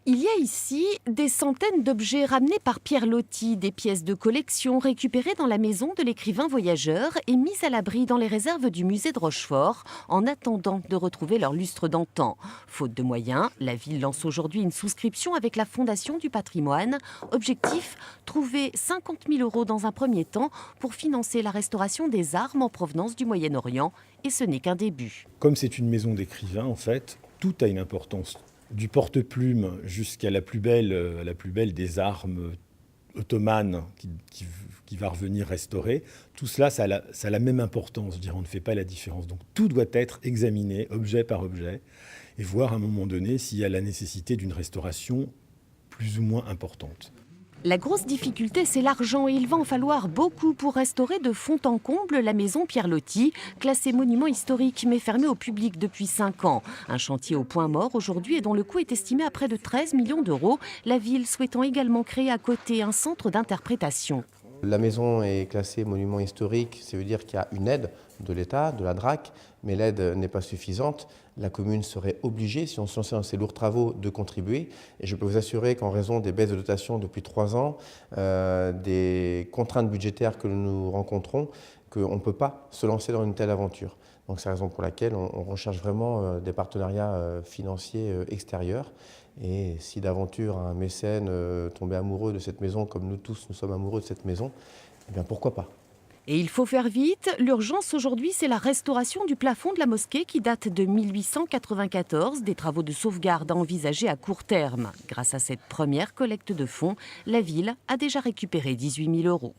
Il y a ici des centaines d'objets ramenés par Pierre Loti, des pièces de collection récupérées dans la maison de l'écrivain voyageur et mises à l'abri dans les réserves du musée de Rochefort en attendant de retrouver leur lustre d'antan. Faute de moyens, la ville lance aujourd'hui une souscription avec la Fondation du patrimoine. Objectif, trouver 50 000 € dans un premier temps pour financer la restauration des armes en provenance du Moyen-Orient. Et ce n'est qu'un début. Comme c'est une maison d'écrivains, en fait, tout a une importance. Du porte-plume jusqu'à la plus belle des armes ottomanes qui va revenir restaurer, tout cela, ça a la même importance. Je dirais, on ne fait pas la différence. Donc tout doit être examiné, objet par objet, et voir à un moment donné s'il y a la nécessité d'une restauration plus ou moins importante. La grosse difficulté, c'est l'argent et il va en falloir beaucoup pour restaurer de fond en comble la maison Pierre Loti, classée monument historique mais fermée au public depuis 5 ans. Un chantier au point mort aujourd'hui et dont le coût est estimé à près de 13 millions d'euros, la ville souhaitant également créer à côté un centre d'interprétation. La maison est classée monument historique, ça veut dire qu'il y a une aide de l'État, de la DRAC, mais l'aide n'est pas suffisante. La commune serait obligée, si on se lançait dans ces lourds travaux, de contribuer. Et je peux vous assurer qu'en raison des baisses de dotation depuis 3 ans, des contraintes budgétaires que nous rencontrons, qu'on ne peut pas se lancer dans une telle aventure. Donc c'est la raison pour laquelle on recherche vraiment des partenariats financiers extérieurs. Et si d'aventure un mécène tombait amoureux de cette maison, comme nous tous nous sommes amoureux de cette maison, eh bien pourquoi pas ? Et il faut faire vite. L'urgence aujourd'hui, c'est la restauration du plafond de la mosquée qui date de 1894, des travaux de sauvegarde à envisager à court terme. Grâce à cette première collecte de fonds, la ville a déjà récupéré 18 000 €.